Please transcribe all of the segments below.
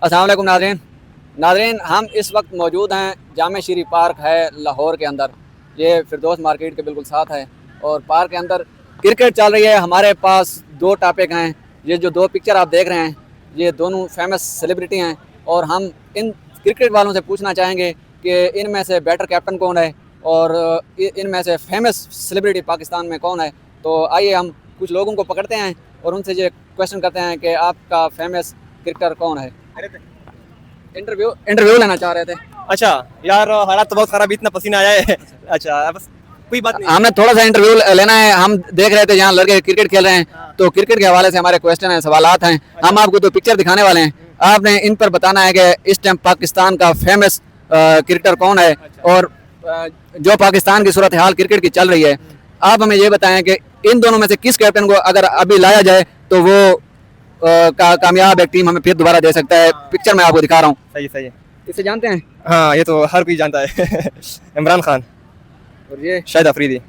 अस्सलाम वालेकुम नाज़रीन। नाज़रीन, हम इस वक्त मौजूद हैं जामे शीरी पार्क है लाहौर के अंदर। ये फिरदौस मार्केट के बिल्कुल साथ है और पार्क के अंदर क्रिकेट चल रही है। हमारे पास दो टॉपिक हैं। ये जो दो पिक्चर आप देख रहे हैं ये दोनों फेमस सेलिब्रिटी हैं और हम इन क्रिकेट वालों से पूछना चाहेंगे कि इनमें से बेटर कैप्टन कौन है और इनमें से फेमस सेलिब्रिटी पाकिस्तान में कौन है। तो आइए हम कुछ लोगों को पकड़ते हैं और उनसे ये क्वेश्चन करते हैं कि आपका फेमस क्रिकेटर कौन है। इंटरव्यू लेना चाह रहे थे। अच्छा यार, हालात तो बहुत खराब, इतना पसीना आया है। अच्छा बस कोई बात नहीं। हमने थोड़ा सा इंटरव्यू लेना है। हम देख रहे थे यहाँ लड़के क्रिकेट खेल रहे हैं तो क्रिकेट के हवाले से हमारे क्वेश्चन हैं, सवालात हैं। हम आपको तो पिक्चर दिखाने वाले हैं, आपने इन पर बताना है कि इस टाइम पाकिस्तान का फेमस क्रिकेटर कौन है और जो पाकिस्तान की सूरत हाल क्रिकेट की चल रही है। आप हमें ये बताएं कि इन दोनों में से किस कैप्टन को अगर अभी लाया जाए तो वो कामयाब एक टीम हमें फिर दोबारा दे सकता है। पिक्चर मैं आपको दिखा रहा हूँ। सही सही है। इसे जानते हैं? हाँ, ये तो हर कोई जानता है। इमरान खान और ये शाहिद अफरीदी।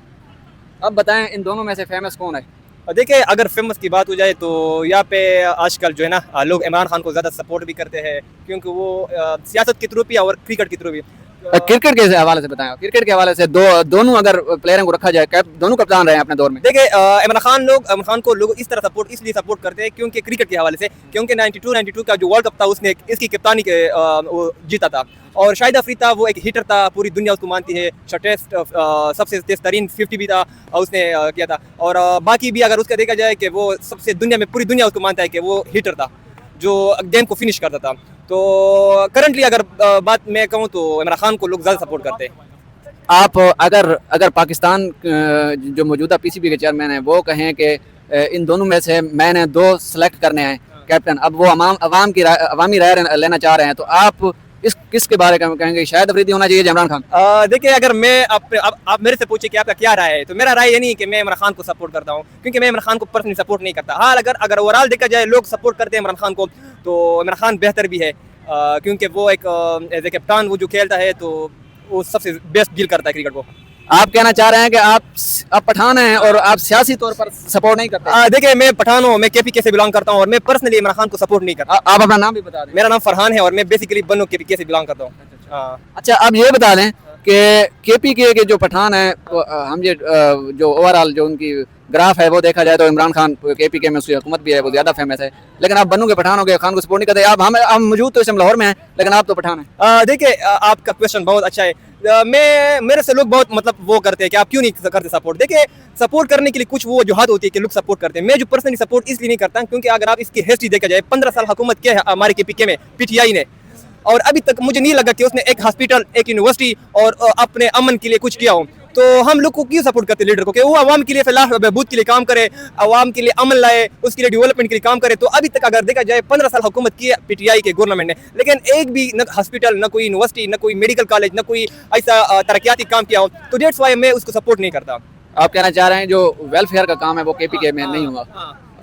अब बताएं इन दोनों में से फेमस कौन है? और देखिए, अगर फेमस की बात हो जाए तो यहाँ पे आजकल जो है ना, लोग इमरान खान को ज़्यादा सपोर्ट भी करते हैं क्योंकि वो सियासत के थ्रू भी और क्रिकेट के थ्रू भी। क्रिकेट के हवाले से बताएं। क्रिकेट के हवाले से दोनों अगर प्लेयरों को रखा जाए, दोनों कप्तान रहे हैं अपने दौर में। देखिए, इमरान खान को लोग इस तरह सपोर्ट इसलिए सपोर्ट करते हैं क्योंकि क्रिकेट के हवाले से, क्योंकि 92 का जो वर्ल्ड कप था उसने इसकी कप्तानी के वो जीता था। और शाहिद अफरीदी था, वो एक हिटर था, पूरी दुनिया उसको मानती है। टेस्ट सबसे तेज तरीन 50 भी था उसने किया था। और बाकी भी अगर उसका देखा जाए कि वो सबसे दुनिया में पूरी दुनिया उसको मानता है कि वो हिटर था जो गेम को फिनिश करता था। तो करंटली अगर बात मैं कहूँ तो इमरान खान को लोग ज़्यादा सपोर्ट करते हैं। आप अगर पाकिस्तान जो मौजूदा पीसीबी के चेयरमैन हैं वो कहें कि इन दोनों में से मैंने दो सेलेक्ट करने हैं कैप्टन, अब वो अवामी राय लेना चाह रहे हैं, तो आप किसके बारे में कहेंगे? शाहिद अफरीदी होना चाहिए, इमरान खान? देखिए, अगर मैं आप मेरे से पूछे कि आपका क्या राय है, तो मेरा राय ये नहीं कि मैं इमरान खान को सपोर्ट करता हूँ क्योंकि मैं इमरान खान को पर्सनली सपोर्ट नहीं करता। हाँ, अगर ओवरऑल देखा जाए लोग सपोर्ट करते हैं इमरान खान को, तो इमरान खान बेहतर भी है क्योंकि वो एक एज ए कैप्टन वो जो खेलता है तो वो सबसे बेस्ट डील करता है क्रिकेट को। आप कहना चाह रहे हैं कि आप पठान हैं और आप सियासी तौर पर सपोर्ट नहीं करते? देखिए, मैं पठान हूँ, मैं केपीके से बिलोंग करता हूँ और मैं पर्सनली इमरान खान को सपोर्ट नहीं करता। आप अपना नाम भी बता दें। मेरा नाम फरहान है और मैं बेसिकली बनो केपीके से बिलोंग करता हूँ। अच्छा, अब ये बता दें कि केपीके के जो पठान है, हम ये जो ओवरऑल जो उनकी ग्राफ है वो देखा जाए तो इमरान खान केपीके में उसकी हुकूमत भी है, वो ज़्यादा फेमस है। लेकिन आप बन्नू के पठान हो गए, खान को सपोर्ट नहीं करते। आप हम मौजूद तो इस टाइम लाहौर में हैं लेकिन आप तो पठान हैं। देखिए, आपका क्वेश्चन बहुत अच्छा है। मेरे से लोग बहुत मतलब वो करते हैं कि आप क्यों नहीं करते सपोर्ट। देखिए, सपोर्ट करने के लिए कुछ वो वजूहत होती है कि लोग सपोर्ट करते हैं। मैं जो पर्सनली सपोर्ट इसलिए नहीं करता क्योंकि अगर आप इसकी हिस्ट्री देखा जाए, 15 साल हुकूमत किया है हमारे केपीके में पीटीआई ने, और अभी तक मुझे नहीं लगा कि उसने एक हॉस्पिटल, एक यूनिवर्सिटी और अपने अमन के लिए कुछ किया हो। तो हम लोग को क्यों सपोर्ट करते लीडर को कि वो आवाम के लिए फलाह बहबूद के लिए काम करे, आवाम के लिए अमन लाए, उसके लिए डेवलपमेंट के लिए काम करे। तो अभी तक अगर देखा जाए 15 साल हुकूमत की है पीटीआई के गवर्नमेंट ने, लेकिन एक भी न हॉस्पिटल, न कोई यूनिवर्सिटी, न कोई मेडिकल कॉलेज, न कोई ऐसा तरक्याती काम किया हो। तो डेट्स वाई मैं उसको सपोर्ट नहीं करता। आप कहना चाह रहे हैं जो वेलफेयर का काम है वो केपीके में नहीं हुआ?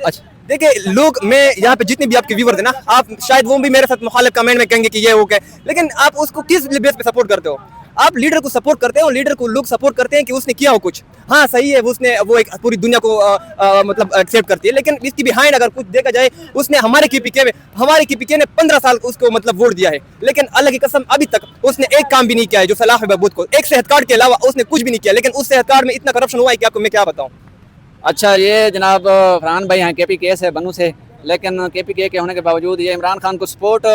अच्छा, देखिए लोग, मैं यहाँ पे जितने भी आपके व्यूअर्स हैं ना, आप शायद वो भी मेरे साथ मुखालिफ कमेंट में कहेंगे कि ये हो गए, लेकिन आप उसको किस बेस पे सपोर्ट करते हो? आप लीडर को सपोर्ट करते हो, लीडर को लोग सपोर्ट करते हैं कि उसने किया हो कुछ। हाँ सही है, उसने वो एक पूरी दुनिया को मतलब एक्सेप्ट करती है, लेकिन इसकी बिहाइंड अगर कुछ देखा जाए, उसने हमारे केपीके ने 15 साल उसको मतलब वोट दिया है, लेकिन अल्लाह की कसम अभी तक उसने एक काम भी नहीं किया है जो फलाह बहबूद को, एक सेहत कार्ड के अलावा उसने कुछ भी नहीं किया। लेकिन उस सेहत कार्ड में इतना करप्शन हुआ है कि आपको मैं क्या बताऊँ। अच्छा, ये जनाब फरहान भाई हैं केपीके से, बन्नू से, लेकिन केपीके के होने के बावजूद ये इमरान खान को सपोर्ट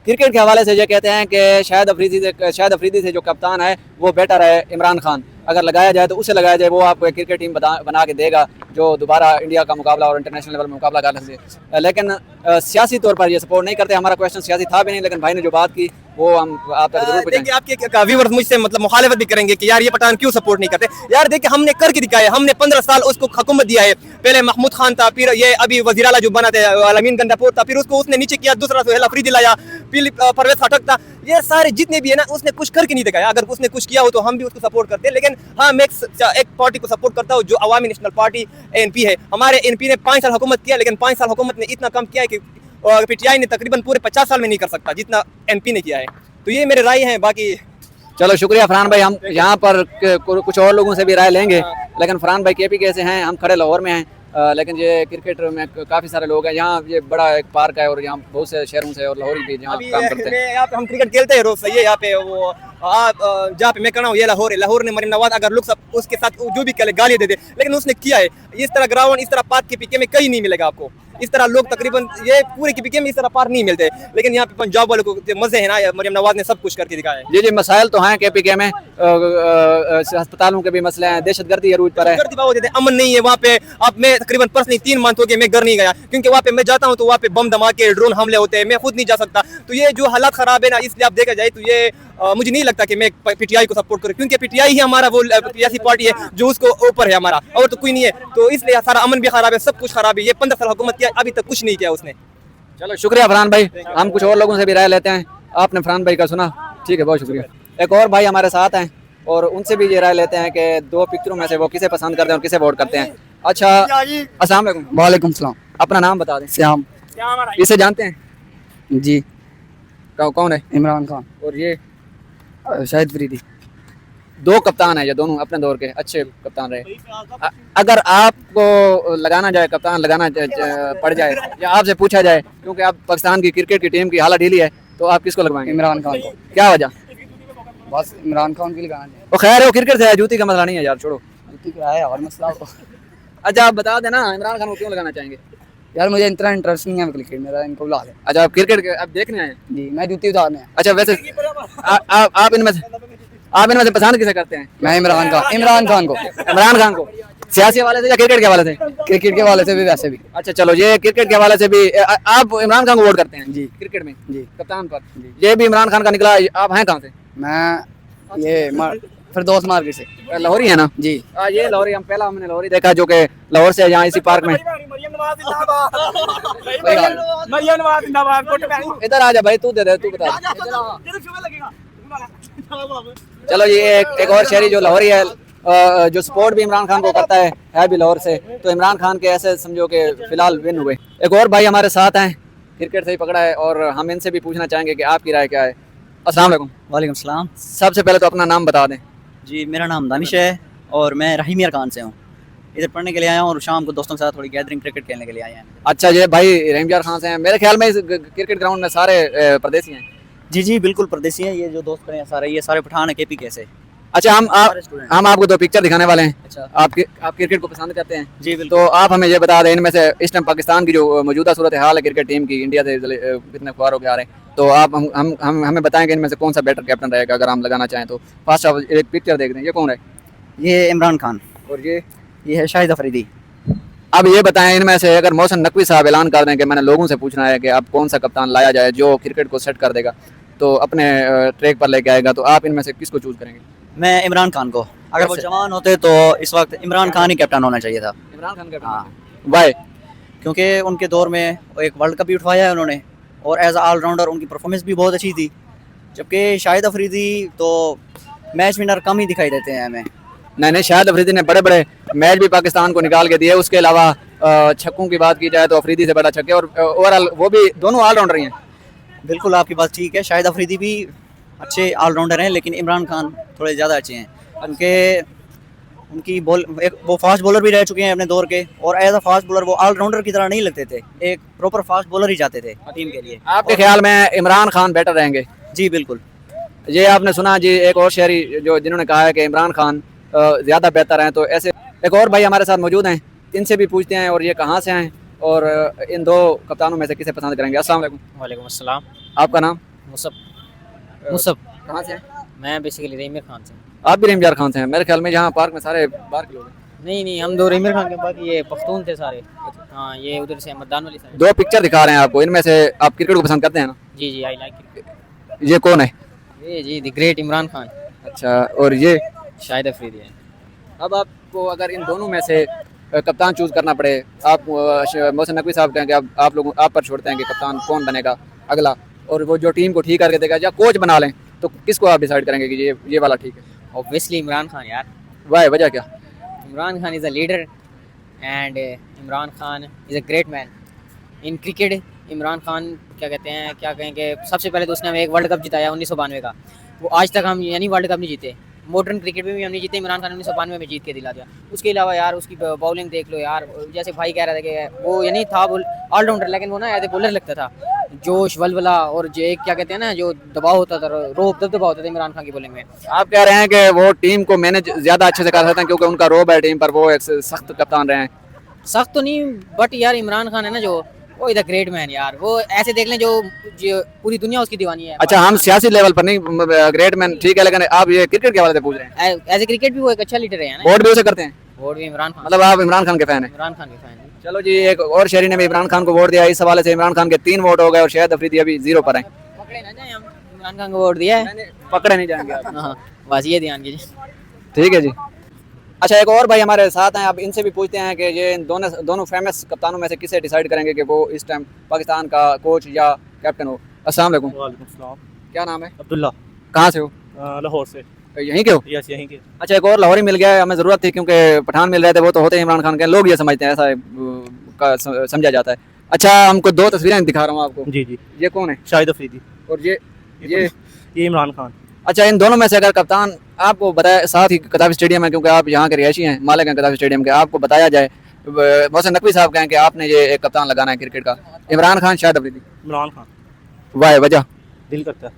क्रिकेट के हवाले से ये कहते हैं कि शाहिद अफरीदी से जो कप्तान है वो बेटर है इमरान खान। अगर लगाया जाए तो उसे लगाया जाए, वो आपको एक क्रिकेट टीम बना के देगा जो दोबारा इंडिया का मुकाबला और इंटरनेशनल लेवल में मुकाबला कर सकते। लेकिन सियासी तौर पर ये सपोर्ट नहीं करते। हमारा क्वेश्चन सियासी था भी नहीं, लेकिन भाई ने जो बात की वो हम आप तक जरूर देखिए, आपके व्यूअर्स मुझसे मतलब मुखालिफत भी करेंगे कि यार ये पठान क्यों सपोर्ट नहीं करते। यार देखिए, हमने करके दिखाया, हमने 15 साल उसको हुकूमत दिया है। पहले महमूद खान था, फिर ये अभी वजीर आला जो बना थे अलमीन गंडापुर था, फिर उसको उसने नीचे किया, दूसरा सुहेल अफरीदी लाया, फिर परवेज खटक था। ये सारे जितने भी है ना, उसने कुछ करके नहीं दिखाया। अगर उसने कुछ किया हो तो हम भी उसको सपोर्ट करते हैं। लेकिन हाँ, मैं एक पार्टी को सपोर्ट करता हूँ जो अवामी नेशनल पार्टी एनपी है। हमारे एनपी ने 5 साल हुकूमत किया, लेकिन 5 साल हुकूमत ने इतना कम किया है कि पीटीआई ने तकरीबन पूरे 50 साल में नहीं कर सकता जितना एनपी ने किया है। तो ये मेरे राय हैं। बाकी चलो शुक्रिया फरहान भाई। हम यहाँ पर कुछ और लोगों से भी राय लेंगे, लेकिन फरहान भाई केपीके से हैं, हम खड़े लाहौर में हैं। लेकिन ये क्रिकेट में काफ़ी सारे लोग हैं। यहाँ ये बड़ा एक पार्क है और यहाँ बहुत से शहरों से और लाहौर भी यहाँ अभी काम करते हैं। यहाँ पे हम क्रिकेट खेलते हैं रोज, सही है। यहाँ पे वो जहाँ पे मैं खड़ा हूँ ये लाहौर है। लाहौर ने मरीम नवाज अगर लोग सब उसके साथ जो भी खेले गाली दे दे, लेकिन उसने किया है। इस तरह ग्राउंड, इस तरह पार्क के पीके में कहीं नहीं मिलेगा आपको। इस तरह लोग तकरीबन ये पूरे के पीके में इस तरह पार्क नहीं मिलते, लेकिन यहाँ पे पंजाब वालों को जो मजे है ना, मरीम नवाज ने सब कुछ करके दिखाया है। जी जी, मसाइल तो हैं KPK में, अस्पतालों के भी मसले हैं, दहशतगर्दी अरूज पर है। गर्दी बाबू देते हैं, अमन नहीं है वहाँ पे। अब मैं तकरीबन पर्सनली 3 मंथ हो गए मैं घर नहीं गया, क्योंकि वहाँ पे मैं जाता हूँ तो वहाँ पे बम धमाके, ड्रोन हमले होते हैं, मैं खुद नहीं जा सकता। तो ये जो हालात खराब है ना, इसलिए आप देखा जाए तो ये मुझे नहीं लगता कि मैं PTI को सपोर्ट करूँ, क्योंकि PTI ही हमारा वो ऐसी पार्टी है जो उसको ऊपर है हमारा, और तो कोई नहीं है। तो इसलिए सारा अमन भी खराब है, सब कुछ खराब है। ये 15 साल हुकूमत किया, अभी तक कुछ नहीं किया उसने। चलो शुक्रिया फरहान भाई, हम कुछ और लोगों से भी राय लेते हैं। आपने फरहान भाई का सुना, ठीक है, बहुत शुक्रिया। एक और भाई हमारे साथ हैं और उनसे भी ये राय लेते हैं कि 2 पिक्चरों में से वो किसे पसंद करते हैं और किसे वोट करते हैं। अच्छा, अस्सलाम वालेकुम। वालेकुम सलाम। अपना नाम बता दें। श्याम। इसे जानते हैं? जी। कौन है? इमरान खान। और ये शाहिद फरीदी। 2 कप्तान है, ये दोनों अपने दौर के अच्छे कप्तान रहे। अगर आपको लगाना जाए, कप्तान लगाना पड़ जाए या आपसे पूछा जाए, क्योंकि आप पाकिस्तान की क्रिकेट की टीम की हालत ढीली है, तो आप किसको लगवाएंगे? इमरान खान को। क्या वजह? बस इमरान खान की लगाना है। वो खैर वो क्रिकेट से है, जूती का मसला नहीं है यार, छोड़ो। जूती का है और मसला हो। अच्छा आप बता देना, इमरान खान को क्यों लगाना चाहेंगे? यार मुझे इतना इंटरेस्ट नहीं है क्रिकेट, मेरा इनको बुला ले। अच्छा आप क्रिकेट अब देखने आए? जी, मैं जूती उतारने हैं। अच्छा वैसे आप इनमें से पसंद किसे करते हैं? मैं इमरान खान को। इमरान खान को सियासी हवाले से या क्रिकेट के हवाले से? क्रिकेट के वाले से भी, वैसे भी। अच्छा चलो, ये क्रिकेट के हवाले से भी आप इमरान खान को वोट करते हैं? जी। क्रिकेट में जी। कप्तान पर ये भी इमरान खान का निकला। आप हैं कहाँ से? मैं ये फिरदौस मार्केट से। लाहौरी है ना? जी। ये लाहौरी, हमने लाहौरी देखा जो कि लाहौर से यहाँ इसी पार्क में। इधर आ जा भाई, तू दे दे, तू बता। चलो ये एक और शहरी जो लाहौरी है, जो सपोर्ट भी इमरान खान को करता है भी लाहौर से, तो इमरान खान के ऐसे समझो कि फिलहाल विन हुए। एक और भाई हमारे साथ हैं, क्रिकेट से ही पकड़ा है, और हम इनसे भी पूछना चाहेंगे कि आपकी राय क्या है। अस्सलाम वालेकुम। वालेकुम सलाम। सबसे पहले तो अपना नाम बता दें। जी, मेरा नाम दानिश है और मैं रहीम खान से हूँ। इधर पढ़ने के लिए आया हूँ और शाम को दोस्तों के साथ थोड़ी गैदरिंग क्रिकेट खेलने के लिए आए हैं। अच्छा, ये भाई रहीम खान से हैं। मेरे ख्याल में इस क्रिकेट ग्राउंड में सारे परदेसी हैं। जी जी बिल्कुल परदेसी हैं। ये जो दोस्त खड़े हैं सारे, ये सारे पठान है KPK से। अच्छा, हम आपको 2 पिक्चर दिखाने वाले हैं। अच्छा। आप क्रिकेट को पसंद करते हैं? जी बिल्कुल। तो आप हमें ये बता दें, इनमें से इस टाइम पाकिस्तान की जो मौजूदा सूरत हाल है क्रिकेट टीम की, इंडिया से कितने ख्वार होकर आ रहे हैं, तो आप हमें बताएं कि इनमें से कौन सा बेटर कैप्टन रहेगा अगर हम लगाना चाहें तो। फर्स्ट आप एक पिक्चर देख रहे हैं, ये कौन है? ये इमरान खान। और ये है शाहिद अफरीदी। अब ये बताएं, इनमें से अगर मोहसिन नकवी साहब ऐलान कर दें कि मैंने लोगों से पूछना है कि अब कौन सा कप्तान लाया जाए जो क्रिकेट को सेट कर देगा, तो अपने ट्रैक पर लेके आएगा, तो आप इनमें से किसको चूज करेंगे? मैं इमरान खान को। अगर वो जवान होते तो इस वक्त इमरान खान ही कैप्टन होना चाहिए था। इमरान खान कैप्टन? हाँ। वाई? क्योंकि उनके दौर में एक वर्ल्ड कप भी उठवाया है उन्होंने, और एज ऑलराउंडर उनकी परफॉर्मेंस भी बहुत अच्छी थी। जबकि शाहिद अफरीदी तो मैच विनर कम ही दिखाई देते हैं हमें। नहीं, शाहिद अफरीदी ने बड़े बड़े मैच भी पाकिस्तान को निकाल के दिए। उसके अलावा छक्कों की बात की जाए तो अफरीदी से बड़ा छक्के, और ओवरऑल वो भी दोनों ऑलराउंडर ही हैं। बिल्कुल आपकी बात ठीक है। शाहिद अफरीदी भी अच्छे ऑलराउंडर हैं, लेकिन इमरान खान थोड़े ज़्यादा अच्छे हैं। उनकी वो फास्ट बॉलर भी रह चुके हैं अपने दौर के, और एज अ फास्ट बॉलर वो ऑलराउंडर की तरह नहीं लगते थे, एक प्रॉपर फास्ट बॉलर ही जाते थे टीम के लिए। आपके ख्याल में इमरान खान बेटर रहेंगे? जी बिल्कुल। ये आपने सुना जी, एक और शहरी जिन्होंने कहा है कि इमरान खान ज़्यादा बेहतर हैं। तो ऐसे एक और भाई हमारे साथ मौजूद हैं, इनसे भी पूछते हैं और ये कहाँ से हैं और इन 2 कप्तानों में से किसे पसंद करेंगे। अस्सलाम वालेकुम। वालेकुम अस्सलाम। आपका नाम? मुसब। कहाँ से हैं? मैं बेसिकली रहीम खान से। आप भी रहीम खान से हैं? मेरे ख्याल में यहाँ पार्क में सारे बाहर के लोग हैं। नहीं, हम 2 रहीम खान के, बाकी ये पख्तून थे सारे। हाँ, ये उधर से मदान वाली साइड। 2 पिक्चर दिखा रहे हैं आपको, इनमें से आप क्रिकेट को पसंद करते हैं ना? जी आई लाइक क्रिकेट। ये कौन है? ये जी द ग्रेट इमरान खान। अच्छा, और ये शाहिद अफरीदी है। अब आपको अगर इन दोनों में से कप्तान चूज करना पड़े, आप मोहसिन नकवी साहब कहेंगे आप पर छोड़ते हैं कि कप्तान कौन बनेगा अगला, और वो जो टीम को ठीक करके देगा, या कोच बना लें, तो किसको आप डिसाइड करेंगे कि ये वाला ठीक है? ऑब्वियसली इमरान खान यार। वाह, वजह क्या? Imran Khan is a leader and Imran Khan is a great man in cricket. Imran Khan क्या कहें कि सबसे पहले तो उसने हमें एक वर्ल्ड कप जिताया 1992 का। वो आज तक हम यानी वर्ल्ड कप नहीं जीते। मॉडर्न क्रिकेट में भी हम नहीं जीते, इमरान खान 1992 में जीत के दिला दिया। उसके अलावा यार उसकी बॉलिंग देख लो यार, जैसे भाई कह रहा था कि वो ये नहीं था ऑलराउंडर, लेकिन वो ना एज ए बॉलर लगता था, जोश वलवला और जो एक क्या कहते हैं ना जो दबाव होता था, रोब दबदबा होता था इमरान खान की बॉलिंग में। आप कह रहे हैं कि वो टीम को मैनेज ज़्यादा अच्छे से कर सकते हैं क्योंकि उनका रोब है टीम पर, वो एक सख्त कप्तान रहे हैं। सख्त तो नहीं, बट यार इमरान खान है ना जो, वो इज अ ग्रेट मैन यार। वो ऐसे देख लें जो पूरी दुनिया उसकी दीवानी है। अच्छा, हम सियासी लेवल पर नहीं, ग्रेट मैन ठीक है, लेकिन आप ये क्रिकेट के हवाले से पूछ रहे हैं। एज ए क्रिकेट भी वो एक अच्छा लीडर है ना। वोट भी उसे करते हैं, वोट भी इमरान खान, मतलब आप इमरान खान के फैन हैं। इमरान खान के फैन है। चलो जी, एक और शहरी ने भी इमरान खान को वोट दिया। इस हवाले से इमरान खान के 3 वोट हो गए और शाहिद अफरीदी अभी 0 पर हैं। पकड़े ना जाए, हम इमरान खान को वोट दिया है। पकड़े नहीं जाएंगे आप। हाँ, बस ये ध्यान कीजिए। ठीक है जी। अच्छा, एक और भाई हमारे साथ हैं, अब इनसे भी पूछते हैं कि ये इन दोनों फेमस कप्तानों में से किसे डिसाइड करेंगे कि वो इस टाइम पाकिस्तान का कोच या कैप्टन हो। अस्सलाम वालेकुम। वालेकुम सलाम। क्या नाम है? अब्दुल्ला। कहाँ से हो? लाहौर से। यहीं के हो? यस, यहीं के। अच्छा, एक और लाहौरी मिल गया है, हमें ज़रूरत थी क्योंकि पठान मिल रहे थे, वो तो होते हैं इमरान खान के। लोग ये समझते हैं, ऐसा समझा जाता है। अच्छा, हमको 2 तस्वीरें दिखा रहा हूँ आपको। जी जी। ये कौन है? शाहिद अफरीदी। और ये इमरान खान। अच्छा, इन दोनों में से अगर कप्तान आपको बताया, साथ ही कदाफी स्टेडियम है क्योंकि आप यहाँ के रिहायशी हैं, मालिक हैं कदाफी स्टेडियम के, आपको बताया जाए, मोहसिन नकवी साहब कहें कि आपने ये एक कप्तान लगाना है क्रिकेट का, इमरान खान शाहिद अफरीदी, इमरान खान। वाह, वजह? दिल करता है,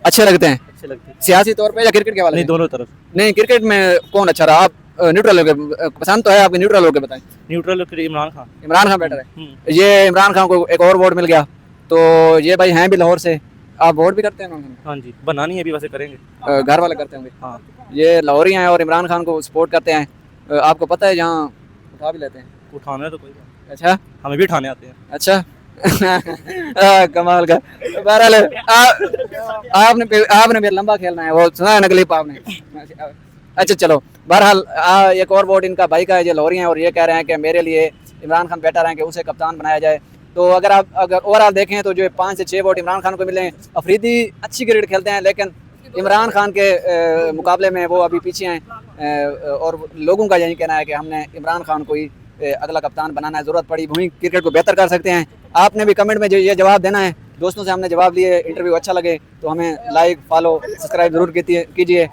अच्छे लगते हैं अच्छे लगते हैं। सियासी तौर पे या क्रिकेट के वाले? नहीं, दोनों तरफ। नहीं, क्रिकेट में कौन अच्छा रहा? आप न्यूट्रल होकर, पसंद तो है आपकी, न्यूट्रल होकर बताएं। न्यूट्रल इमरान खान। इमरान खान बेटर है। ये इमरान खान को एक और वोट मिल गया, तो ये भाई हैं भी लाहौर से, आप वोट भी करते हैं इमरान खान? हाँ जी, बनानी है अभी, वैसे करेंगे। घर वाले करते होंगे। हाँ। ये लाहौरी हैं और इमरान खान को सपोर्ट करते हैं। आपको पता है यहाँ उठा भी लेते हैं? उठाना है तो कोई बात। अच्छा, हमें भी उठाने आते हैं। अच्छा। कमाल का। बहरहाल आपने भी लंबा खेलना है, वो सुना है ना क्लिप आपने। अच्छा चलो, बहरहाल एक और वोट इनका भाई का है, ये लाहौरी हैं और ये कह रहे हैं कि मेरे लिए इमरान खान बेटर हैं कि उसे कप्तान बनाया जाए। तो अगर ओवरऑल देखें तो जो 5 से 6 वोट इमरान खान को मिले हैं। अफरीदी अच्छी क्रिकेट खेलते हैं लेकिन इमरान खान के मुकाबले में वो अभी पीछे हैं और लोगों का यही कहना है कि हमने इमरान खान को ही अगला कप्तान बनाना है। ज़रूरत पड़ी वहीं क्रिकेट को बेहतर कर सकते हैं। आपने भी कमेंट में जो ये जवाब देना है। दोस्तों से हमने जवाब लिए, इंटरव्यू अच्छा लगे तो हमें लाइक, फॉलो, सब्सक्राइब ज़रूर कीजिए।